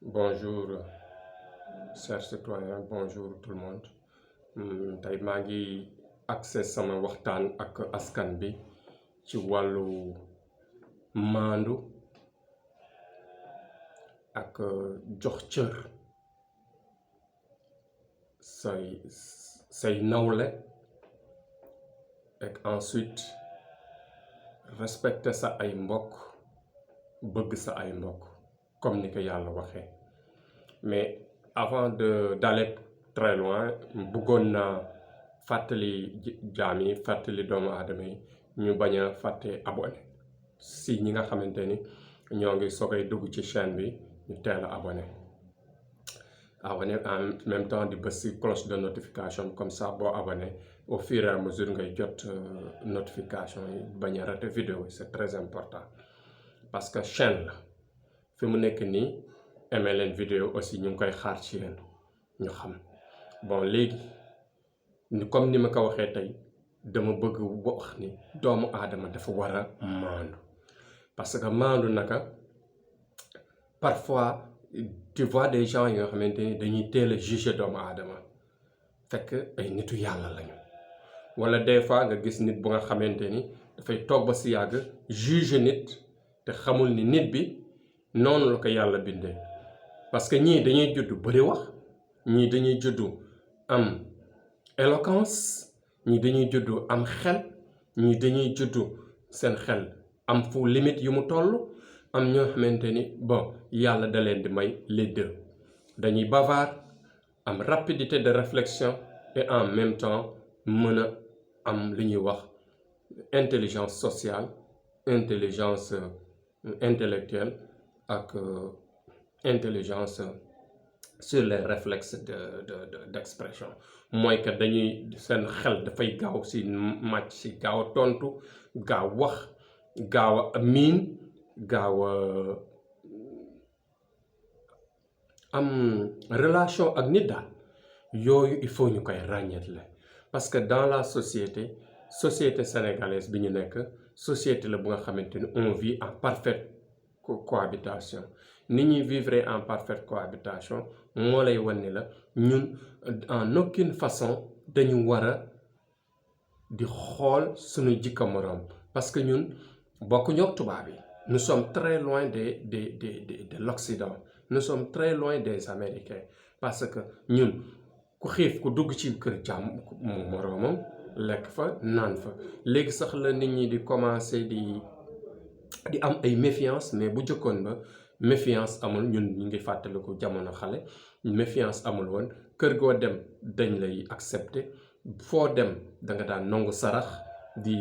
Bonjour, chers citoyens, bonjour tout le monde. tey maa ngi accès sama waxtaan ak askan bi ci wàllu maandu ak jox cër say nawle et ensuite respecter sa ay mbokk, bëgg sa ay mbokk comme ni ko yàlla waxee. Mais avant d'aller très loin bëggoon naa fàttali jaam yi fàttali doomu aadama yi ñu bañ a fàtte abonné si ñi nga xamante ni ñoo ngi soogay dugg ci chaîne bi ñu teel a abonné en même temps di bës si cloche de notification comme ça boo abonné au fur et à mesure ngay jot notification yi bañ a rater vidéo yi c'est très important parce que chaîne la fi mu nekk nii aimé leen vidéo aussi ñu ngi koy xaar ci yéen ñu xam bon léegi comme ni ma ko waxee tey dama bëgg wax ni doomu aadama dafa war a maandu parce que maandu naka parfois tu vois des gens yi nga xamante ni dañuy teel a juger doomu aadama fekk ay nitu yàlla lañu wala des fois nga gis nit bu nga xamante ni dafay toog ba si yàgg juger nit te xamul ni nit bi noonu la ko yàlla bindee. Parce que ñii dañuy juddu bëri wax ñii dañuy juddu am éloquence ñii dañuy juddu am xel ñii dañuy juddu seen xel am fu limite yu mu toll am ñoo xamante ni bon yàlla da leen di may les deux dañuy bavard am rapidité de réflexion et en même temps mën a am li ñuy wax intelligence sociale intelligence intellectuelle ak intelligence sur les réflexes d'expression mooy que dañuy seen xel dafay gaaw si màcc si gaaw a tontu gaaw wax gaaw a miin gaaw a am relation ak nit daal yooyu il faut ñu koy ràññeetle parce que dans la société sénégalaise bi ñu nekk société la bu nga xamante ni on vit en parfaite cohabitation ni ñuy vivre en parfaite cohabitation moo lay wan ni la ñun en aucune façon dañu war a di xool suñu jikko moroom parce que ñun bokkuñu ak tubaab yi nous sommes très loin de l'Occident nous sommes très loin des Américains parce que ñun ku xiif ku dugg ci kër jàmm moroomam lekk fa naan fa léegi sax la nit ñi di commencer di am ay méfiance mais bu jëkkoon ba méfiance amul ñun ñu ngi fàttaliku jamono xale méfiance amul woon kër goo dem dañ lay accepter foo dem da nga daan nangu sarax di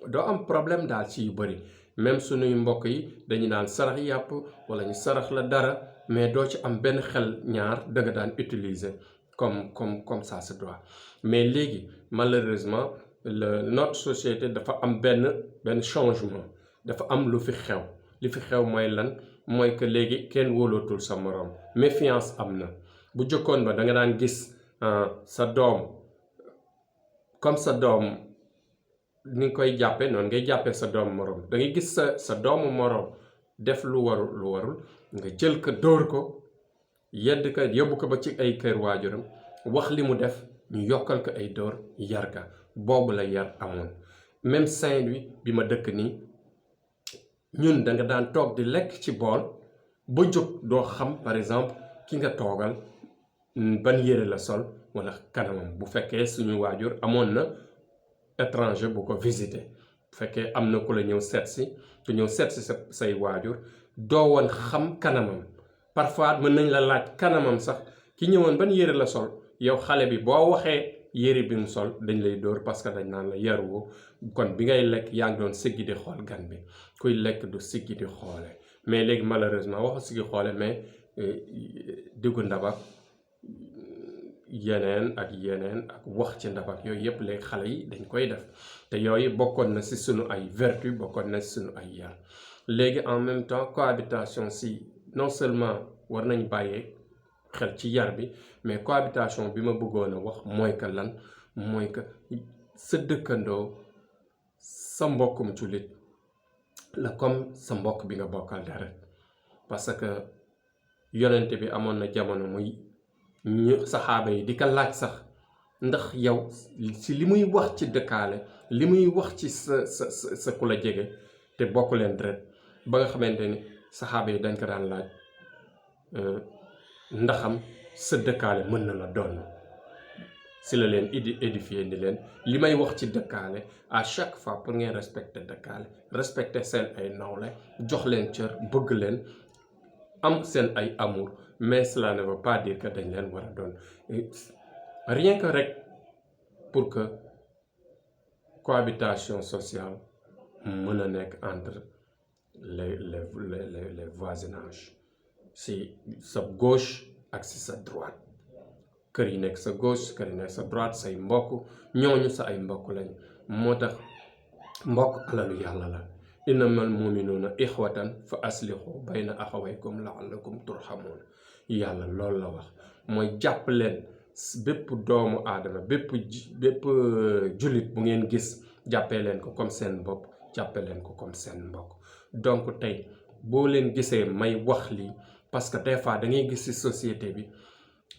doo am problème daal ci yu bëri même suñuy mbokk yi dañu daan sarax yàpp wala ñu sarax la dara mais doo ci am benn xel ñaar da nga daan utiliser comme ça se doit mais léegi malheureusement notre société dafa am benn changement dafa am lu fi xew li fi xew mooy lan mooy que léegi kenn wóolootul sa moroom méfiance am na bu jëkkoon ba da nga daan gis sa doom comme sa doom ni nga koy jàppe noonu ngay jàppee sa doomu moroom da ngay gis sa doomu moroom def lu warul nga jël ko dóor ko yedd ko yóbbu ko ba ci ay kër waajuram wax li mu def ñu yokkal ko ay dóor yar ka boobu la yar amoon même Saint-Louis bi ma dëkk nii ñun da nga daan toog di lekk ci bool ba jóg doo xam par exemple ki nga toogal ban yére la sol wala kanamam bu fekkee suñu waajur amoon na étranger bu ko visiter bu fekkee am na ku la ñëw seet si ku ñëw seet si say waajur doo woon xam kanamam parfois mën nañ la laaj kanamam sax ki ñëwoon ban yére la sol yow xale bi boo waxee yére bi mu sol dañ lay dóor parce que dañ naan la yaruwoo kon bi ngay lekk yaa ngi doon siggi di xool gan bi kuy lekk du siggi di xoole mais léegi malheureusement waxu siggi xoole mais diggu ndabak yeneen ak wax ci ndabak yooyu yëpp léegi xale yi dañ koy def te yooyu bokkoon na ci sunu ay vertu bokkoon na ci sunu ay yar léegi en même temps cohabitation si non seulement war nañ bàyyee xel ci yar bi mais cohabitation bi ma bëggoon a wax mooy que lan mooy que sa dëkkandoo sa mbokkum jullit la comme sa mbokk bi nga bokkal deret parce que yonent bi amoon na jamono muy saxaaba yi di ko laaj sax ndax yow si li muy wax ci dëkkaale li muy wax ci sa ku la jege te bokk leen deret ba nga xamante ni saxaaba yi dañ ko daan laaj ndaxam sa dëkkaale mën na la doon si la leen édifié ni leen li may wax ci dëkkaale à chaque fois pour ngeen respecter dëkkaale respecter seen ay nawle jox leen cër bëgg leen am seen ay amour mais cela ne veut pas dire que dañ leen war a doon rien que rek pour que cohabitation sociale mën a nekk entre les voisinages si sa gauche ak si sa droite kër yi nekk sa gauche kër yi nekk sa droite say mbokk ñooñu sa ay mbokk lañ moo tax mbokk alalu yàlla la innamal muminuuna ixwatan fa aslihu bayna axawaykum laallakum turhamuun yàlla loolu la wax mooy jàpp leen bépp doomu aadama bépp jullit bu ngeen gis jàppee leen ko comme seen bopp jàppee leen ko comme seen mbokk donc tey boo leen gisee may wax lii parce que des fois da ngay gis ci société bi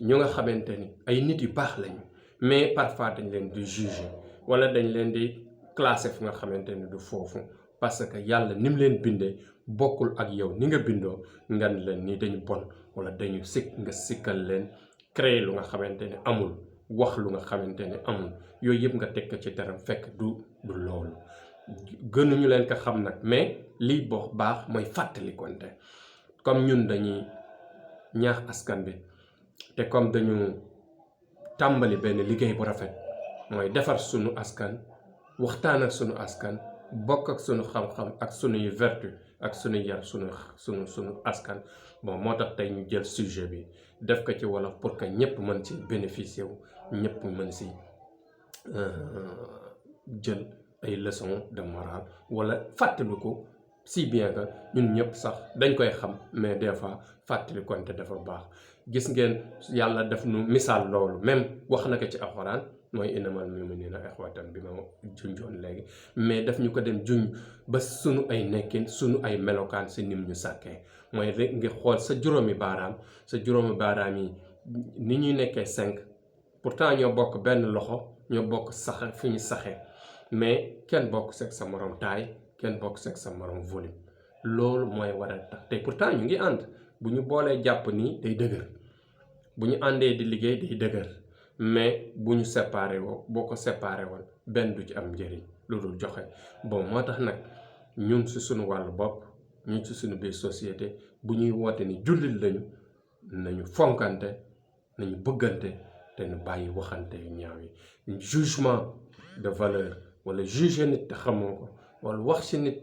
ñu nga xamante ni ay nit yu baax lañu mais parfois dañ leen di juger wala dañ leen di classer fu nga xamante ni du foofu parce que yàlla ni mu leen bindee bokkul ak yow ni nga bindoo nga leen ni dañu bon wala dañu nga sikkal leen créer lu nga xamante ni amul wax lu nga xamante ni amul yooyu yëpp nga teg ko ci deram fekk du loolu gënuñu leen ko xam nag mais lii boo baax mooy fàttali konte comme ñun dañuy ñaax askan bi te comme dañu tàmbali benn liggéey bu rafet mooy defar sunu askan waxtaan ak sunu askan bokk ak sunu xam-xam ak sunuy vertu ak sunu yar sunu askan bon moo tax tey ñu jël sujet bi def ko ci wolof pour que ñëpp mën ci bénéficier wu ñëpp mën si jël ay leçons de morale wala fàttaliku si bien que ñun ñëpp sax dañ koy xam mais des fois fàttali konte dafa baax gis ngeen yàlla def nu misaal loolu même wax na ko ci alxuraan mooy innamal mu'minuuna ixwatan bi ma junjoon léegi mais daf ñu ko dem juñ ba sunu ay nekkin sunu ay melokaan si nim ñu sàkkee mooy rek nga xool sa juróomi baaraam yi ni ñuy nekkee 5 pourtant ñoo bokk benn loxo ñoo bokk sax fi ñu saxee mais kenn bokk seeg sa morom taay kenn bokk seeg sa morom volume loolu mooy war a tax tey pourtant ñu ngi ànd bu ñu boolee jàpp nii day dëgër bu ñu àndee di liggéey day dëgër mais bu ñu séparé woo boo ko séparé woon benn du ci am njëriñ lu dul joxe bon moo tax nag ñun si suñu wàllu bopp ñun si suñu biir société bu ñuy woote ni jullit lañu nañu fonkante nañu bëggante te ñu bàyyi waxante yu ñaaw yi jugement de valeur wala juger nit te xamoo ko wala wax ci nit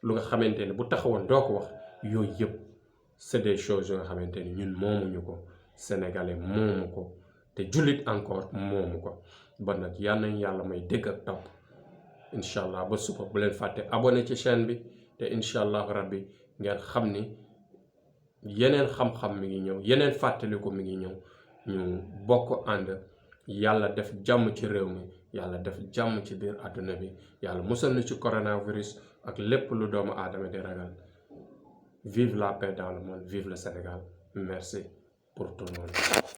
lu nga xamante ni bu taxawoon doo ko wax yooyu yëpp c'est des choses yoo nga xamante ni ñun moomuñu ko sénégalais moomu ko te jullit encore moomu ko ba nag yal nañu yàlla may dégg ak topp incha allah ba suba bu leen fàtte abonné ci chaîne bi te incha allah rabbi ngeen xam ni yeneen xam-xam mi ngi ñëw yeneen fàttaliku mi ngi ñëw ñu bokk ànd yàlla def jàmm ci réew mi yàlla def jàmm ci biir àdduna bi yàlla musal na ci coronavirus ak lépp lu doomu aadama di ragal vive la paix dans le monde vive le Sénégal merci pour tout le monde